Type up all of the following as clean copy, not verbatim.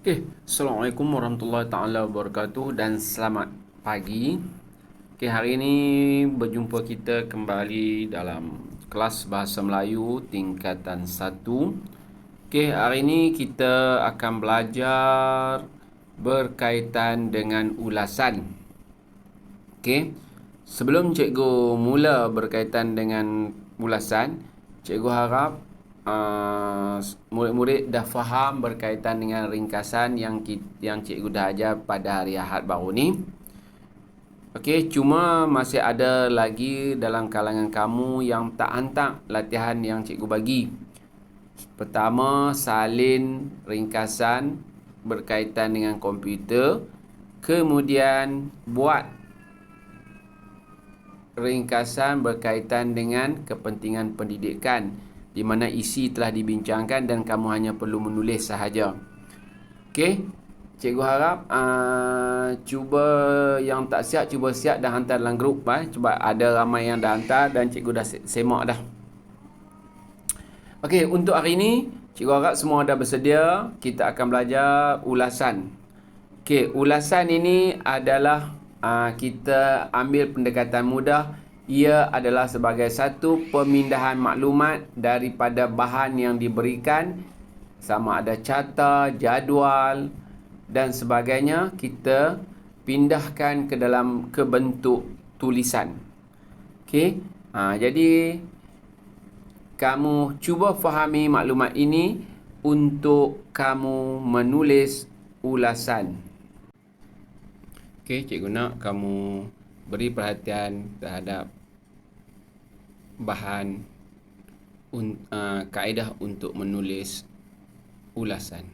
Assalamualaikum warahmatullahi taala wabarakatuh dan selamat pagi. Hari ini berjumpa kita kembali dalam kelas Bahasa Melayu tingkatan 1. Hari ini kita akan belajar berkaitan dengan ulasan. Sebelum cikgu mula berkaitan dengan ulasan, cikgu harap murid-murid dah faham berkaitan dengan ringkasan yang cikgu dah ajar pada hari Ahad baru ni. Cuma masih ada lagi dalam kalangan kamu yang tak hantar latihan yang cikgu bagi. Pertama, salin ringkasan berkaitan dengan komputer. Kemudian buat ringkasan berkaitan dengan kepentingan pendidikan, di mana isi telah dibincangkan dan kamu hanya perlu menulis sahaja. Cikgu harap cuba yang tak siap, cuba siap dan hantar dalam grup. Cuba ada ramai yang dah hantar dan cikgu dah semak dah. Untuk hari ini, cikgu harap semua dah bersedia. Kita akan belajar ulasan. Ulasan ini adalah kita ambil pendekatan mudah. Ia adalah sebagai satu pemindahan maklumat daripada bahan yang diberikan, sama ada carta, jadual dan sebagainya, kita pindahkan ke bentuk tulisan. Jadi kamu cuba fahami maklumat ini untuk kamu menulis ulasan. Cikgu nak kamu beri perhatian terhadap bahan kaedah untuk menulis ulasan.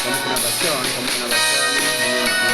Kamu kena baca ni hanya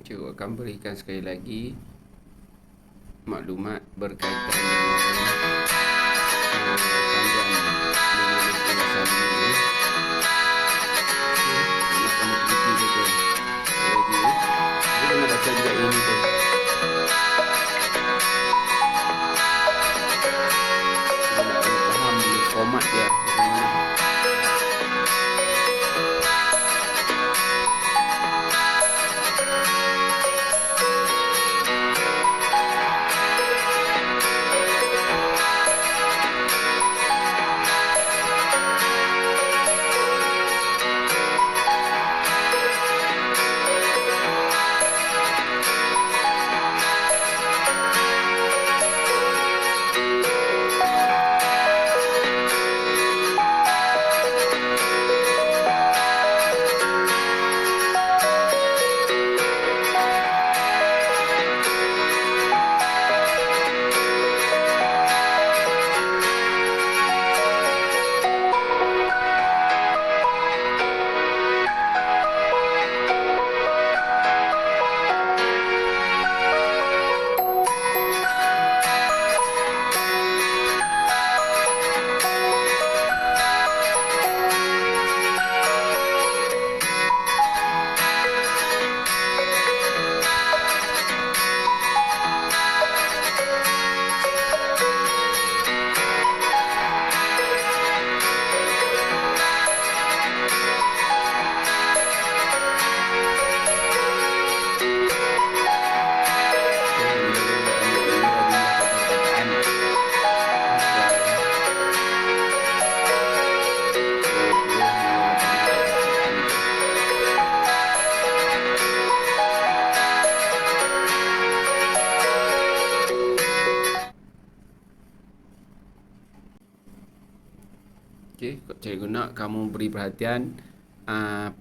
Cikgu akan berikan sekali lagi maklumat berkaitan dengan panjang menulis ulasan ini. Nak kamu teliti saja. Lagi ya. Kita kena baca juga ini tu. Kita nak kena faham format dia macam mana. Okey, cikgu nak kamu beri perhatian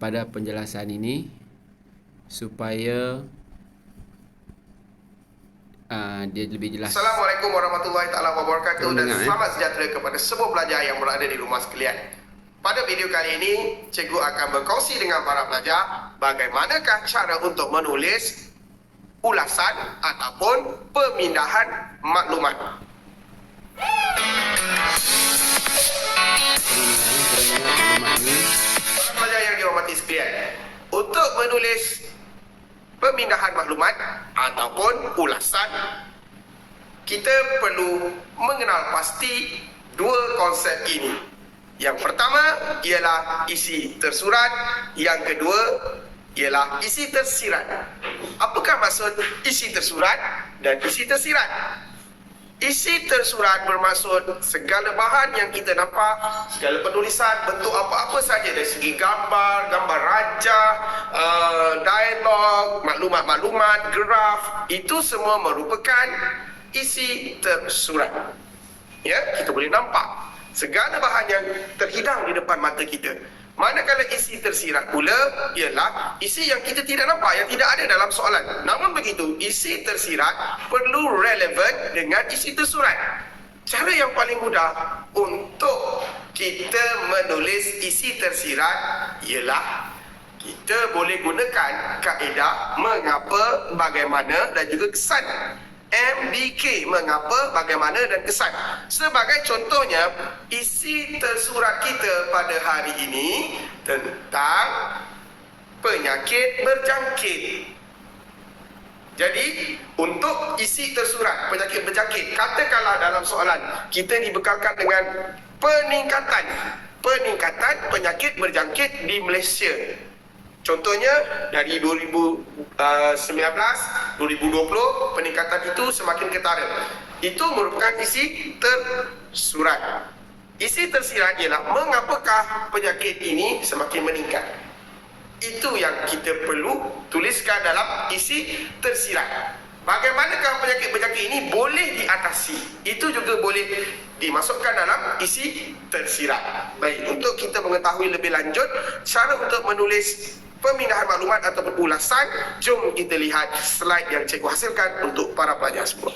pada penjelasan ini supaya dia lebih jelas. Assalamualaikum warahmatullahi taala wabarakatuh dan selamat sejahtera kepada semua pelajar yang berada di rumah sekalian. Pada video kali ini, cikgu akan berkongsi dengan para pelajar bagaimanakah cara untuk menulis ulasan ataupun pemindahan maklumat. Para pelajar yang dihormati sekalian, untuk menulis pemindahan maklumat ataupun ulasan, kita perlu mengenal pasti dua konsep ini. Yang pertama ialah isi tersurat, yang kedua ialah isi tersirat. Apakah maksud isi tersurat dan isi tersirat? Isi tersurat bermaksud segala bahan yang kita nampak, segala penulisan, bentuk apa-apa saja dari segi gambar, gambar rajah, dialog, maklumat-maklumat, graf, itu semua merupakan isi tersurat. Ya, kita boleh nampak segala bahan yang terhidang di depan mata kita. Manakala isi tersirat pula ialah isi yang kita tidak nampak, yang tidak ada dalam soalan. Namun begitu, isi tersirat perlu relevan dengan isi tersurat. Cara yang paling mudah untuk kita menulis isi tersirat ialah kita boleh gunakan kaedah mengapa, bagaimana dan juga kesan. MBK, mengapa, bagaimana dan kesan. Sebagai contohnya, isi tersurat kita pada hari ini tentang penyakit berjangkit. Jadi, untuk isi tersurat penyakit berjangkit, katakanlah dalam soalan kita dibekalkan dengan peningkatan penyakit berjangkit di Malaysia. Contohnya dari 2019, 2020 peningkatan itu semakin ketara. Itu merupakan isi tersurat. Isi tersirat ialah mengapakah penyakit ini semakin meningkat. Itu yang kita perlu tuliskan dalam isi tersirat. Bagaimanakah penyakit-penyakit ini boleh diatasi? Itu juga boleh dimasukkan dalam isi tersirat. Baik, untuk kita mengetahui lebih lanjut cara untuk menulis pemindahan maklumat ataupun ulasan, jom kita lihat slide yang cikgu hasilkan untuk para pelajar semua.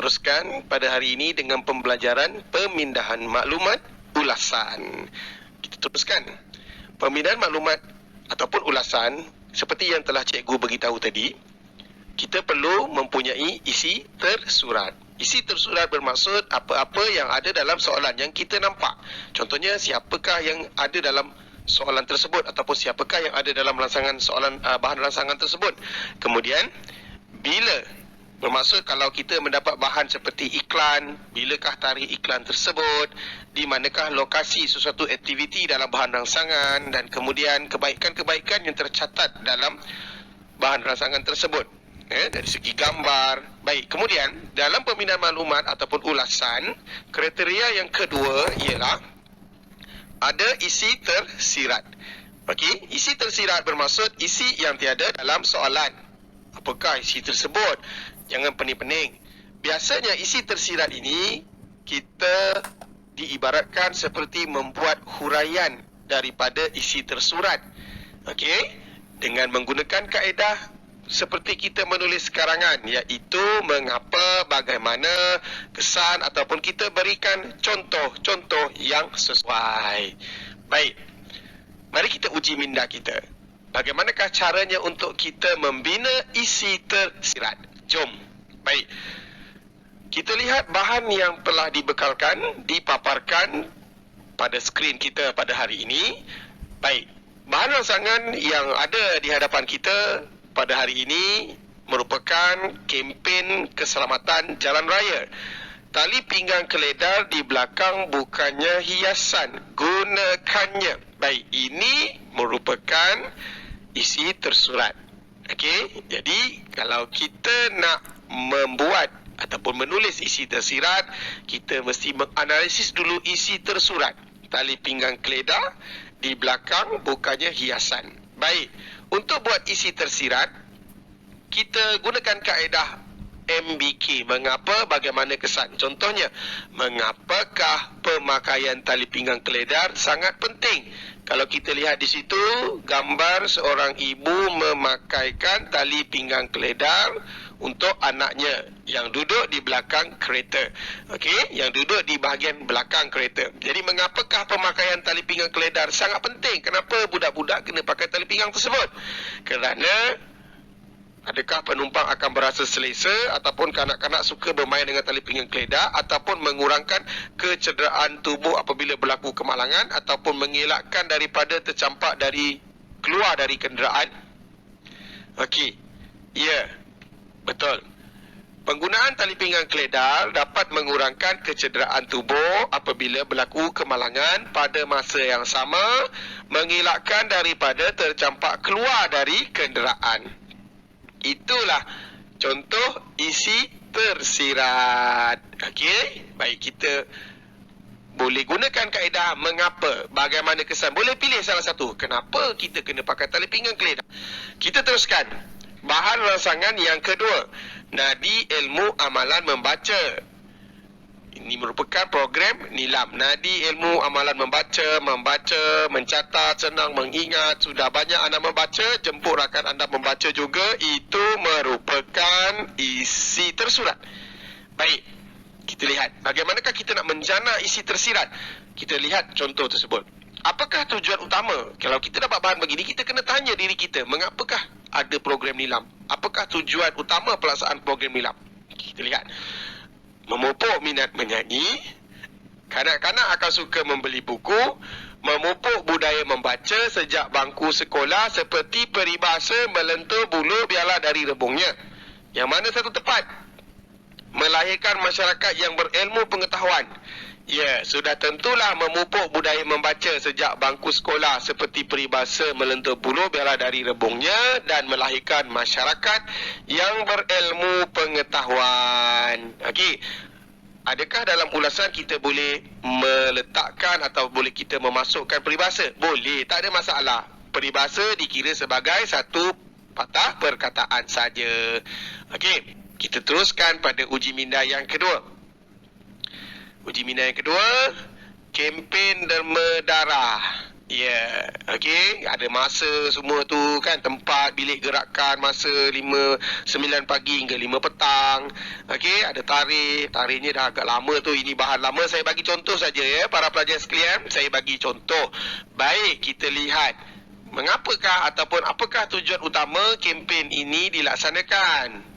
teruskan pada hari ini dengan pembelajaran pemindahan maklumat ulasan. Kita teruskan. Pemindahan maklumat ataupun ulasan, seperti yang telah cikgu beritahu tadi, kita perlu mempunyai isi tersurat. Isi tersurat bermaksud apa-apa yang ada dalam soalan yang kita nampak. Contohnya, siapakah yang ada dalam soalan tersebut ataupun siapakah yang ada dalam rancangan soalan, bahan rancangan tersebut. Kemudian, bila bermaksud kalau kita mendapat bahan seperti iklan, bilakah tarikh iklan tersebut, di manakah lokasi sesuatu aktiviti dalam bahan rangsangan, dan kemudian kebaikan-kebaikan yang tercatat dalam bahan rangsangan tersebut. Dari segi gambar. Baik, kemudian dalam pemindahan maklumat ataupun ulasan, kriteria yang kedua ialah ada isi tersirat. Okey, isi tersirat bermaksud isi yang tiada dalam soalan. Apakah isi tersebut? Jangan pening-pening. Biasanya isi tersirat ini kita diibaratkan seperti membuat huraian daripada isi tersurat. Okey, dengan menggunakan kaedah seperti kita menulis karangan, iaitu mengapa, bagaimana, kesan, ataupun kita berikan contoh-contoh yang sesuai. Baik, mari kita uji minda kita. Bagaimanakah caranya untuk kita membina isi tersirat? Jom. Baik, kita lihat bahan yang telah dibekalkan, dipaparkan pada skrin kita pada hari ini. Baik, bahan rangsangan yang ada di hadapan kita pada hari ini merupakan kempen keselamatan jalan raya. Tali pinggang keledar di belakang bukannya hiasan, gunakannya. Baik, ini merupakan isi tersurat. Okey, jadi kalau kita nak membuat ataupun menulis isi tersirat, kita mesti menganalisis dulu isi tersurat. Tali pinggang keledar di belakang bukannya hiasan. Baik, untuk buat isi tersirat, kita gunakan kaedah MBK. Mengapa, bagaimana, kesan. Contohnya, mengapakah pemakaian tali pinggang keledar sangat penting? Kalau kita lihat di situ, gambar seorang ibu memakaikan tali pinggang keledar untuk anaknya yang duduk di belakang kereta. Okey, yang duduk di bahagian belakang kereta. Jadi, mengapakah pemakaian tali pinggang keledar sangat penting? Kenapa budak-budak kena pakai tali pinggang tersebut? Kerana adakah penumpang akan berasa selesa ataupun kanak-kanak suka bermain dengan tali pinggang keledar ataupun mengurangkan kecederaan tubuh apabila berlaku kemalangan ataupun mengelakkan daripada tercampak keluar dari kenderaan? Okey. Ya. Betul. Penggunaan tali pinggang keledar dapat mengurangkan kecederaan tubuh apabila berlaku kemalangan, pada masa yang sama mengelakkan daripada tercampak keluar dari kenderaan. Itulah contoh isi tersirat. Okey, baik, kita boleh gunakan kaedah mengapa, bagaimana, kesan. Boleh pilih salah satu. Kenapa kita kena pakai tali pinggang keledar? Kita teruskan. Bahan rangsangan yang kedua, Nadi Ilmu Amalan Membaca. Ini merupakan program Nilam. Nadi Ilmu Amalan Membaca, mencatat, senang mengingat. Sudah banyak anda membaca, jemput rakan anda membaca juga. Itu merupakan isi tersurat. Baik, kita lihat bagaimanakah kita nak menjana isi tersirat. Kita lihat contoh tersebut. Apakah tujuan utama? Kalau kita dapat bahan begini, kita kena tanya diri kita, mengapakah ada program Nilam? Apakah tujuan utama pelaksanaan program Nilam? Kita lihat. Memupuk minat menyanyi, kanak-kanak akan suka membeli buku, memupuk budaya membaca sejak bangku sekolah, seperti peribahasa melentur bulu biarlah dari rebungnya. Yang mana satu tepat? Melahirkan masyarakat yang berilmu pengetahuan. Ya, sudah tentulah memupuk budaya membaca sejak bangku sekolah, seperti peribahasa melentur bulu biarlah dari rebungnya, dan melahirkan masyarakat yang berilmu pengetahuan. Okey. Adakah dalam ulasan kita boleh meletakkan atau boleh kita memasukkan peribahasa? Boleh, tak ada masalah. Peribahasa dikira sebagai satu patah perkataan saja. Okey, kita teruskan pada uji minda yang kedua. Uji minda yang kedua, kempen derma darah. Ya, okey, ada masa semua tu kan, tempat, bilik gerakan, masa 9 pagi hingga 5 petang. Okey, ada tarikh. Tarikhnya dah agak lama tu, ini bahan lama, saya bagi contoh saja ya para pelajar sekalian, saya bagi contoh. Baik, kita lihat mengapakah ataupun apakah tujuan utama kempen ini dilaksanakan.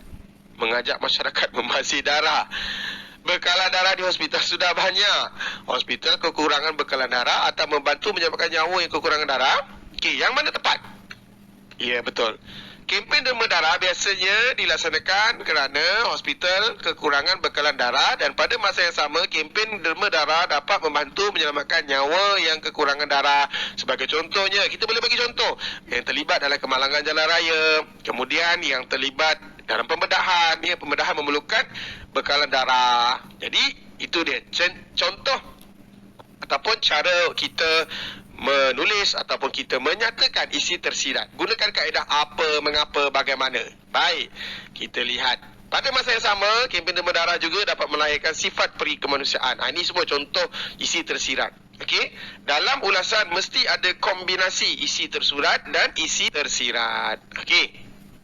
Mengajak masyarakat membazir darah. Bekalan darah di hospital sudah banyak. Hospital kekurangan bekalan darah atau membantu menyelamatkan nyawa yang kekurangan darah. Okey, yang mana tepat? Ya, betul. Kempen derma darah biasanya dilaksanakan kerana hospital kekurangan bekalan darah, dan pada masa yang sama kempen derma darah dapat membantu menyelamatkan nyawa yang kekurangan darah. Sebagai contohnya, kita boleh bagi contoh yang terlibat dalam kemalangan jalan raya, kemudian yang terlibat dalam pembedahan. Ya, pembedahan memerlukan bekalan darah. Jadi itu dia contoh ataupun cara kita menulis ataupun kita menyatakan isi tersirat. Gunakan kaedah apa, mengapa, bagaimana. Baik, kita lihat. Pada masa yang sama, kempen derma darah juga dapat melahirkan sifat peri kemanusiaan. Ini semua contoh isi tersirat. Okey, dalam ulasan mesti ada kombinasi isi tersurat dan isi tersirat. Okey,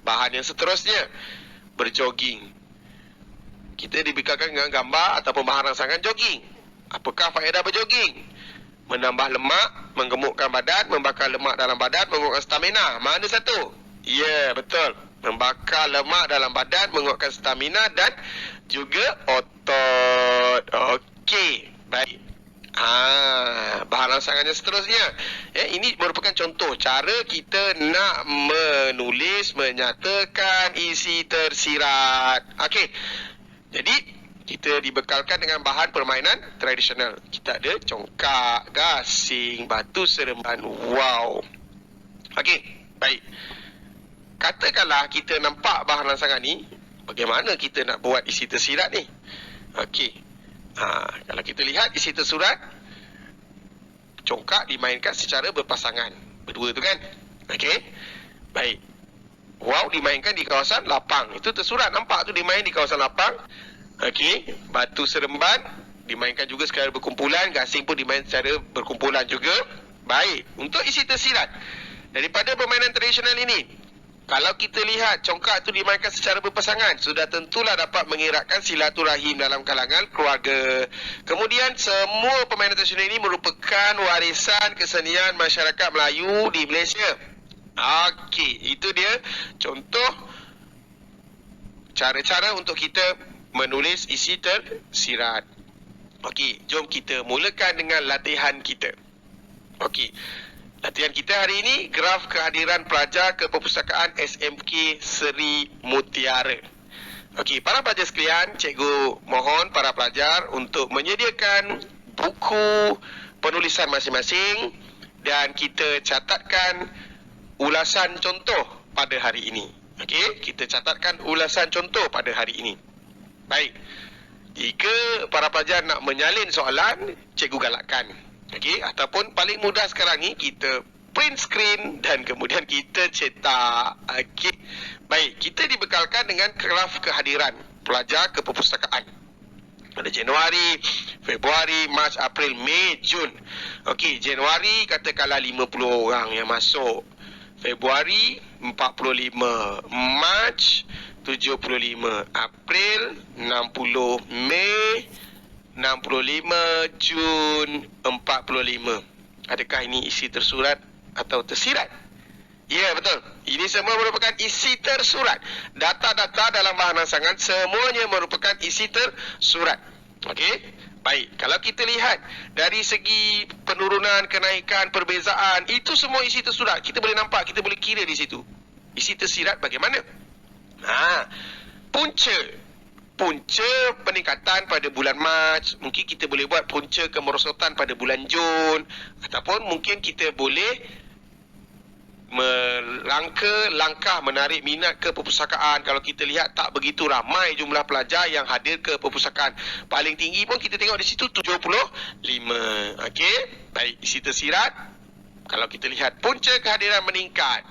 bahan yang seterusnya, berjoging. Kita dibekalkan dengan gambar ataupun bahan rangsangan jogging. Apakah faedah berjoging? Menambah lemak, menggemukkan badan, membakar lemak dalam badan, menguatkan stamina. Mana satu? Ya, betul. Membakar lemak dalam badan, menguatkan stamina dan juga otot. Okey, baik. Bahan rangsangannya seterusnya. Ini merupakan contoh cara kita nak menulis, menyatakan isi tersirat. Okey. Jadi kita dibekalkan dengan bahan permainan tradisional. Kita ada congkak, gasing, batu seremban. Wow. Okey, baik. Katakanlah kita nampak bahan rangsangan ni, bagaimana kita nak buat isi tersirat ni? Okey. Kalau kita lihat isi tersurat, congkak dimainkan secara berpasangan. Berdua tu kan? Okey. Baik. Wow dimainkan di kawasan lapang. Itu tersurat, nampak tu dimain di kawasan lapang. Okey, batu seremban dimainkan juga secara berkumpulan, gasing pun dimain secara berkumpulan juga. Baik, untuk isi tersirat daripada permainan tradisional ini, kalau kita lihat congkak tu dimainkan secara berpasangan, sudah tentulah dapat mengeratkan silaturahim dalam kalangan keluarga. Kemudian semua permainan tradisional ini merupakan warisan kesenian masyarakat Melayu di Malaysia. Okey, itu dia contoh cara-cara untuk kita menulis isi tersirat. Okey, jom kita mulakan dengan latihan kita. Okey, latihan kita hari ini, graf kehadiran pelajar ke perpustakaan SMK Seri Mutiara. Okey, para pelajar sekalian, cikgu mohon para pelajar untuk menyediakan buku penulisan masing-masing dan kita catatkan ulasan contoh pada hari ini. Okey, kita catatkan ulasan contoh pada hari ini. Baik, jika para pelajar nak menyalin soalan, cikgu galakkan. Okey, ataupun paling mudah sekarang ni, kita print screen dan kemudian kita cetak. Okey, baik, kita dibekalkan dengan graf kehadiran pelajar ke perpustakaan. Pada Januari, Februari, Mac, April, Mei, Jun. Okey, Januari katakanlah 50 orang yang masuk. Februari 45, Mac 75, April 60, Mei 65, Jun 45. Adakah ini isi tersurat atau tersirat? Ya, betul. Ini semua merupakan isi tersurat. Data-data dalam bahan rangsangan semuanya merupakan isi tersurat. Okey? Baik, kalau kita lihat dari segi penurunan, kenaikan, perbezaan, itu semua isi tersurat. Kita boleh nampak, kita boleh kira di situ. Isi tersirat bagaimana? Punca peningkatan pada bulan Mac, mungkin kita boleh buat punca kemerosotan pada bulan Jun, ataupun mungkin kita boleh melangkah langkah menarik minat ke perpustakaan. Kalau kita lihat tak begitu ramai jumlah pelajar yang hadir ke perpustakaan. Paling tinggi pun kita tengok di situ 75. Okey, baik, isi tersirat. Kalau kita lihat punca kehadiran meningkat,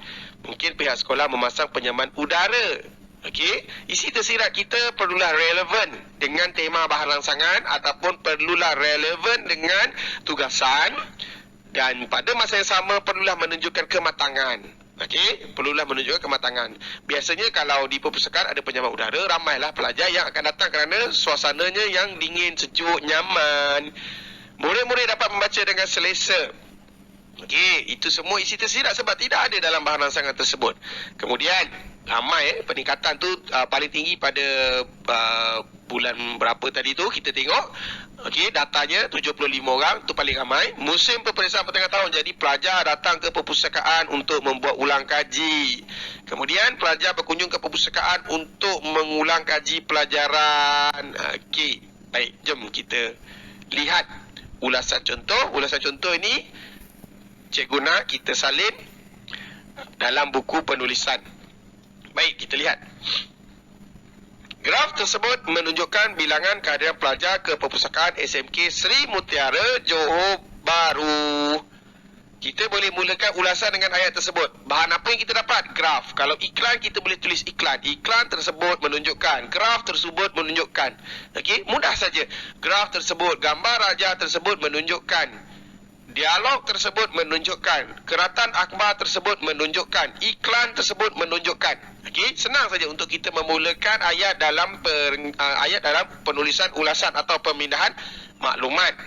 mungkin pihak sekolah memasang penyaman udara. Okey, isi tersirat kita perlulah relevan dengan tema bahan rangsangan ataupun perlulah relevan dengan tugasan. Dan pada masa yang sama perlulah menunjukkan kematangan. Okey, perlulah menunjukkan kematangan. Biasanya kalau di perpustakaan ada penyamar udara, ramailah pelajar yang akan datang kerana suasananya yang dingin, sejuk, nyaman. Murid-murid dapat membaca dengan selesa. Okey, itu semua isi tersirat sebab tidak ada dalam bahan rangsangan tersebut. Kemudian, ramai peningkatan tu paling tinggi pada bulan berapa tadi tu kita tengok. Okey, datanya 75 orang tu paling ramai. Musim peperiksaan pertengahan tahun, jadi pelajar datang ke perpustakaan untuk membuat ulang kaji. Kemudian pelajar berkunjung ke perpustakaan untuk mengulang kaji pelajaran. Okey, baik, jom kita lihat ulasan contoh. Ulasan contoh ini cikgu nak kita salin dalam buku penulisan. Baik, kita lihat. Graf tersebut menunjukkan bilangan kehadiran pelajar ke perpustakaan SMK Sri Mutiara, Johor Bahru. Kita boleh mulakan ulasan dengan ayat tersebut. Bahan apa yang kita dapat? Graf. Kalau iklan, kita boleh tulis iklan. Iklan tersebut menunjukkan. Graf tersebut menunjukkan. Okey, mudah saja. Graf tersebut, gambar raja tersebut menunjukkan. Dialog tersebut menunjukkan. Keratan akhbar tersebut menunjukkan. Iklan tersebut menunjukkan. Okey, senang saja untuk kita memulakan ayat dalam penulisan ulasan atau pemindahan maklumat.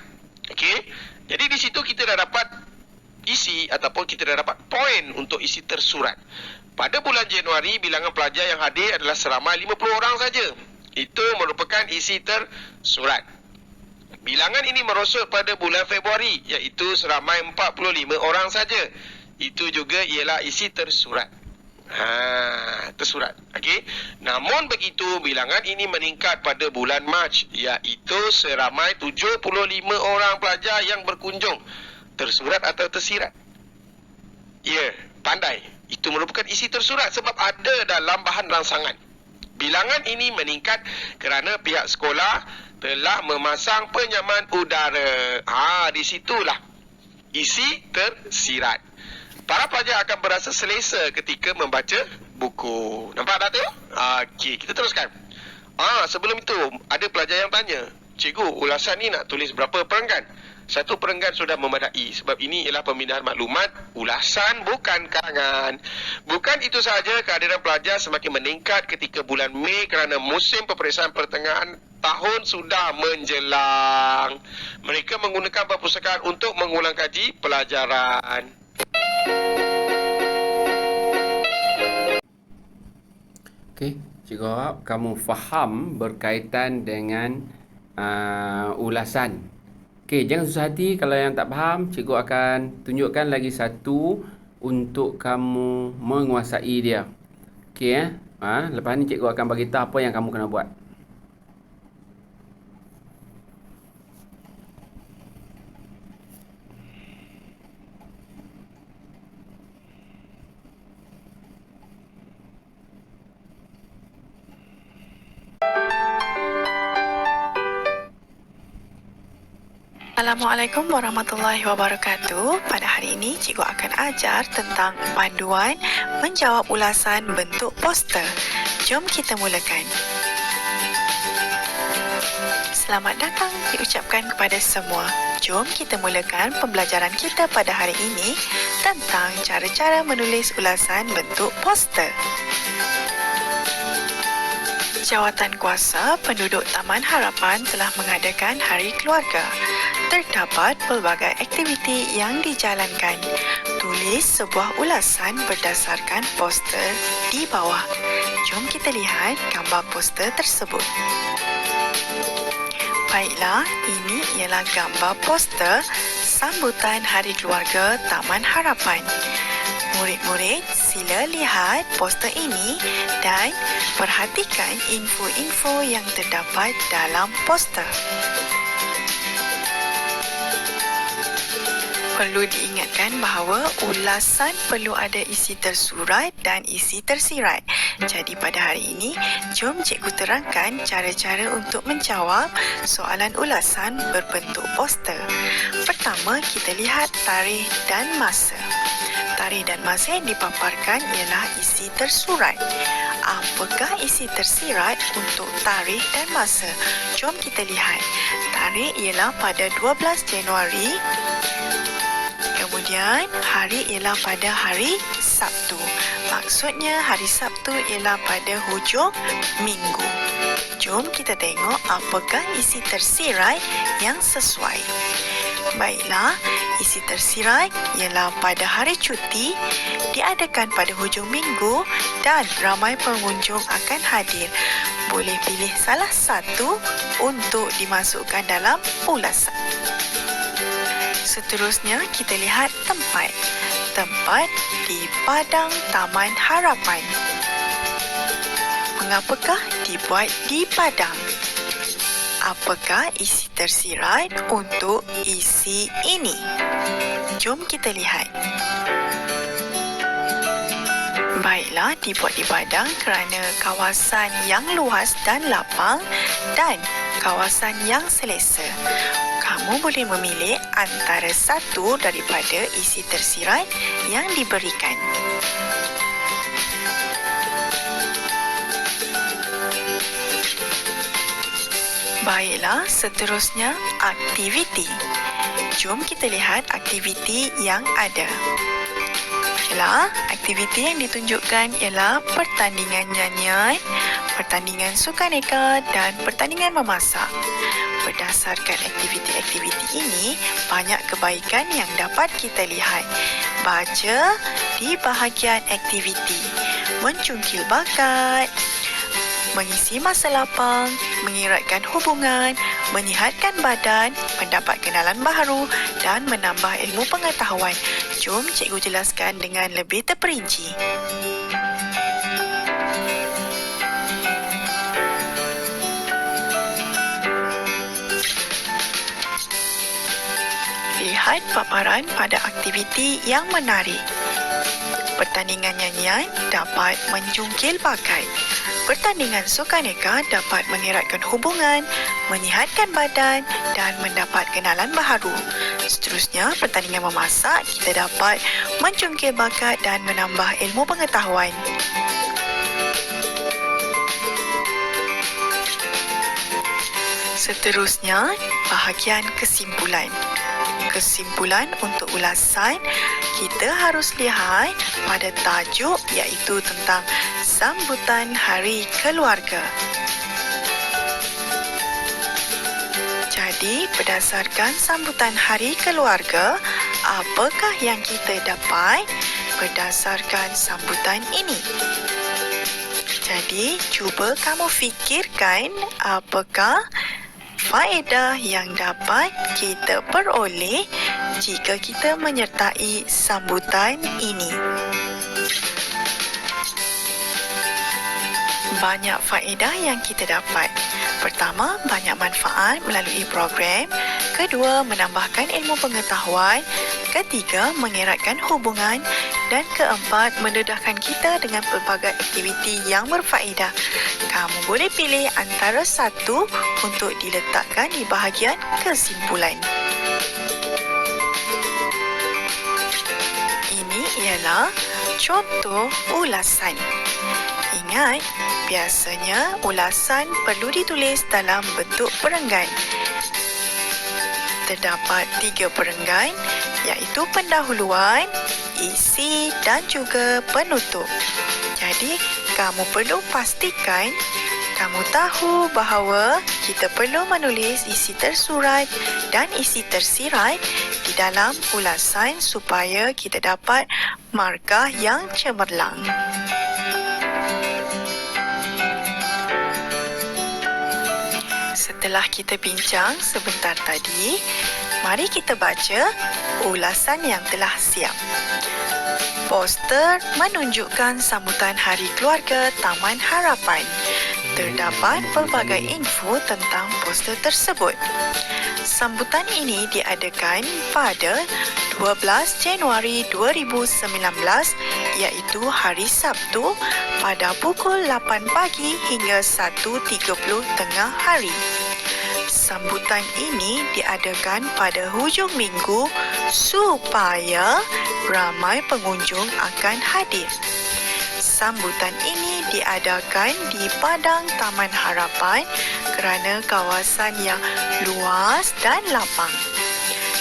Okey, jadi di situ kita dah dapat isi ataupun kita dah dapat poin untuk isi tersurat. Pada bulan Januari, bilangan pelajar yang hadir adalah seramai 50 orang saja. Itu merupakan isi tersurat. Bilangan ini merosot pada bulan Februari, iaitu seramai 45 orang saja. Itu juga ialah isi tersurat. Tersurat. Okey. Namun begitu, bilangan ini meningkat pada bulan Mac, iaitu seramai 75 orang pelajar yang berkunjung. Tersurat atau tersirat? Ya, pandai. Itu merupakan isi tersurat sebab ada dalam bahan rangsangan. Bilangan ini meningkat kerana pihak sekolah telah memasang penyaman udara. Di situlah isi tersirat. Para pelajar akan berasa selesa ketika membaca buku. Nampak tak tu? Okey, kita teruskan. Sebelum itu, ada pelajar yang tanya, cikgu, ulasan ni nak tulis berapa perenggan? Satu perenggan sudah memadai sebab ini ialah pemindahan maklumat, ulasan bukan karangan. Bukan itu sahaja, kehadiran pelajar semakin meningkat ketika bulan Mei kerana musim peperiksaan pertengahan tahun sudah menjelang. Mereka menggunakan perpustakaan untuk mengulang kaji pelajaran. Okey, cikgu harap kamu faham berkaitan dengan ulasan. Okey, jangan susah hati kalau yang tak faham. Cikgu akan tunjukkan lagi satu untuk kamu menguasai dia. Okey, lepas ni cikgu akan bagi tahu apa yang kamu kena buat. Assalamualaikum warahmatullahi wabarakatuh. Pada hari ini, cikgu akan ajar tentang panduan menjawab ulasan bentuk poster. Jom kita mulakan. Selamat datang diucapkan kepada semua. Jom kita mulakan pembelajaran kita pada hari ini tentang cara-cara menulis ulasan bentuk poster. Jawatan Kuasa Penduduk Taman Harapan telah mengadakan Hari Keluarga. Terdapat pelbagai aktiviti yang dijalankan. Tulis sebuah ulasan berdasarkan poster di bawah. Jom kita lihat gambar poster tersebut. Baiklah, ini ialah gambar poster sambutan Hari Keluarga Taman Harapan. Murid-murid, sila lihat poster ini dan perhatikan info-info yang terdapat dalam poster. Perlu diingatkan bahawa ulasan perlu ada isi tersurat dan isi tersirat. Jadi pada hari ini, jom cikgu terangkan cara-cara untuk menjawab soalan ulasan berbentuk poster. Pertama, kita lihat tarikh dan masa. Tarikh dan masa yang dipaparkan ialah isi tersurat. Apakah isi tersirat untuk tarikh dan masa? Jom kita lihat. Tarikh ialah pada 12 Januari. Kemudian, hari ialah pada hari Sabtu. Maksudnya, hari Sabtu ialah pada hujung minggu. Jom kita tengok apakah isi tersirat yang sesuai. Baiklah, isi tersirat ialah pada hari cuti, diadakan pada hujung minggu dan ramai pengunjung akan hadir. Boleh pilih salah satu untuk dimasukkan dalam ulasan. Seterusnya, kita lihat tempat. Tempat di Padang Taman Harapan. Mengapakah dibuat di Padang? Apakah isi tersirat untuk isi ini? Jom kita lihat. Baiklah, dibuat di Padang kerana kawasan yang luas dan lapang dan kawasan yang selesa. Kamu boleh memilih antara satu daripada isi tersirat yang diberikan. Baiklah, seterusnya aktiviti. Jom kita lihat aktiviti yang ada. Baiklah, aktiviti yang ditunjukkan ialah pertandingan nyanyian, pertandingan sukaneka dan pertandingan memasak. Berdasarkan aktiviti-aktiviti ini, banyak kebaikan yang dapat kita lihat. Baca di bahagian aktiviti, mencungkil bakat, mengisi masa lapang, mengeratkan hubungan, menyihatkan badan, mendapat kenalan baharu dan menambah ilmu pengetahuan. Jom cikgu jelaskan dengan lebih terperinci. Lihat paparan pada aktiviti yang menarik. Pertandingan nyanyian dapat menjungkil bakat. Pertandingan sukaneka dapat mengeratkan hubungan, menyihatkan badan dan mendapat kenalan baharu. Seterusnya, pertandingan memasak kita dapat menjungkil bakat dan menambah ilmu pengetahuan. Seterusnya, bahagian kesimpulan. Kesimpulan untuk ulasan, kita harus lihat pada tajuk iaitu tentang sambutan Hari Keluarga. Jadi, berdasarkan sambutan Hari Keluarga, apakah yang kita dapat berdasarkan sambutan ini? Jadi, cuba kamu fikirkan apakah faedah yang dapat kita peroleh jika kita menyertai sambutan ini. Banyak faedah yang kita dapat. Pertama, banyak manfaat melalui program. Kedua, menambahkan ilmu pengetahuan. Ketiga, mengeratkan hubungan. Dan keempat, mendedahkan kita dengan pelbagai aktiviti yang berfaedah. Kamu boleh pilih antara satu untuk diletakkan di bahagian kesimpulan. Ini ialah contoh ulasan. Ingat, biasanya ulasan perlu ditulis dalam bentuk perenggan. Terdapat 3 perenggan iaitu pendahuluan, isi dan juga penutup. Jadi, kamu perlu pastikan kamu tahu bahawa kita perlu menulis isi tersurat dan isi tersirat di dalam ulasan supaya kita dapat markah yang cemerlang. Setelah kita bincang sebentar tadi, mari kita baca ulasan yang telah siap. Poster menunjukkan sambutan Hari Keluarga Taman Harapan. Terdapat pelbagai info tentang poster tersebut. Sambutan ini diadakan pada 12 Januari 2019 iaitu hari Sabtu pada pukul 8 pagi hingga 1.30 tengah hari. Sambutan ini diadakan pada hujung minggu supaya ramai pengunjung akan hadir. Sambutan ini diadakan di Padang Taman Harapan kerana kawasan yang luas dan lapang.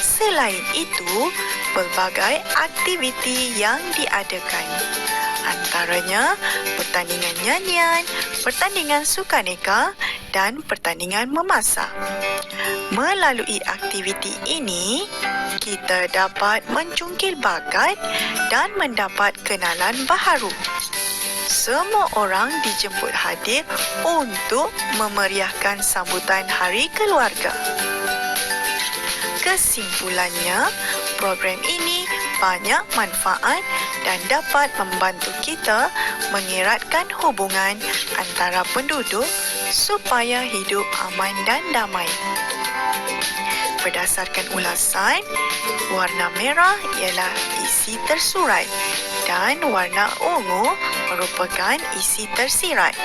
Selain itu, pelbagai aktiviti yang diadakan. Antaranya pertandingan nyanyian, pertandingan sukaneka dan pertandingan memasak. Melalui aktiviti ini, kita dapat mencungkil bakat dan mendapat kenalan baharu. Semua orang dijemput hadir untuk memeriahkan sambutan Hari Keluarga. Kesimpulannya, program ini banyak manfaat dan dapat membantu kita mengeratkan hubungan antara penduduk supaya hidup aman dan damai. Berdasarkan ulasan, warna merah ialah isi tersurat dan warna ungu merupakan isi tersirat.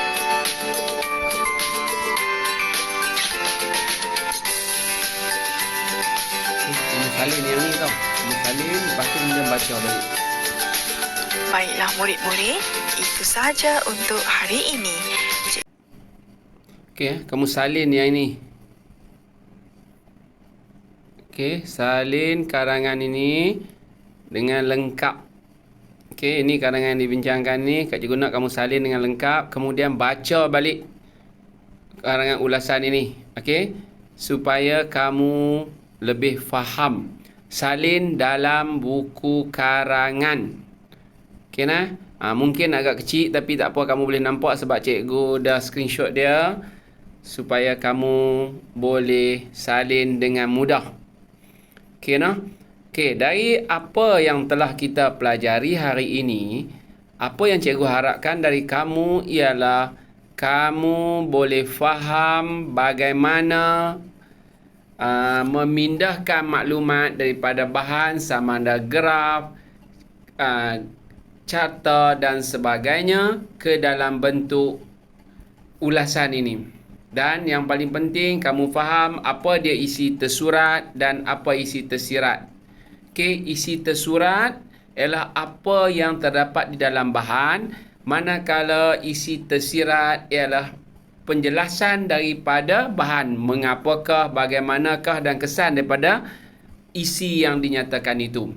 Kamu salin yang ni tau. Kamu salin, lepas tu kemudian baca balik. Baiklah murid-murid, itu sahaja untuk hari ini. Okey, kamu salin yang ini. Okey, salin karangan ini dengan lengkap. Okey, ini karangan yang dibincangkan ni. Kak Cikgu nak kamu salin dengan lengkap. Kemudian baca balik karangan ulasan ini. Okey, supaya kamu lebih faham. Salin dalam buku karangan. Okey nah. Mungkin agak kecil tapi tak apa, kamu boleh nampak sebab cikgu dah screenshot dia supaya kamu boleh salin dengan mudah. Okey nah. Okey, dari apa yang telah kita pelajari hari ini, apa yang cikgu harapkan dari kamu ialah kamu boleh faham bagaimana memindahkan maklumat daripada bahan sama ada graf, carta dan sebagainya ke dalam bentuk ulasan ini. Dan yang paling penting, kamu faham apa dia isi tersurat dan apa isi tersirat. Okey, isi tersurat ialah apa yang terdapat di dalam bahan, manakala isi tersirat ialah penjelasan daripada bahan, mengapakah, bagaimanakah dan kesan daripada isi yang dinyatakan itu.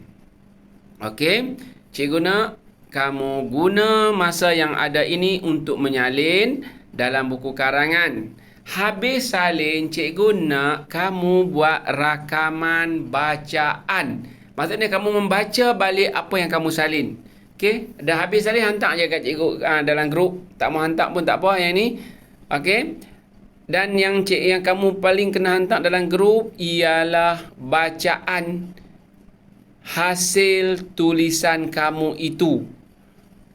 Okey, cikgu nak kamu guna masa yang ada ini untuk menyalin dalam buku karangan. Habis salin, cikgu nak kamu buat rakaman bacaan. Maksudnya kamu membaca balik apa yang kamu salin. Okey, dah habis salin, hantar je kat cikgu dalam grup. Tak mau hantar pun tak apa yang ni. Okey. Dan yang kamu paling kena hantar dalam grup ialah bacaan hasil tulisan kamu itu.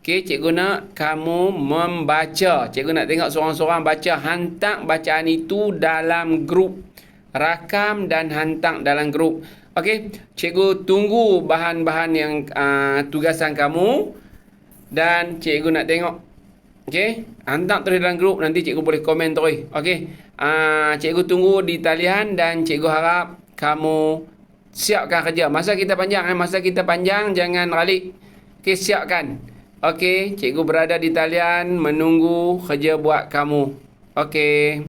Okey, cikgu nak kamu membaca. Cikgu nak tengok seorang-seorang baca. Hantar bacaan itu dalam grup. Rakam dan hantar dalam grup. Okey, cikgu tunggu bahan-bahan yang tugasan kamu. Dan cikgu nak tengok. Okey, hantar terus dalam grup. Nanti cikgu boleh komen terus. Okey, cikgu tunggu di talian dan cikgu harap kamu siapkan kerja. Masa kita panjang, jangan ralik. Okey, siapkan. Okey, cikgu berada di talian menunggu kerja buat kamu. Okey.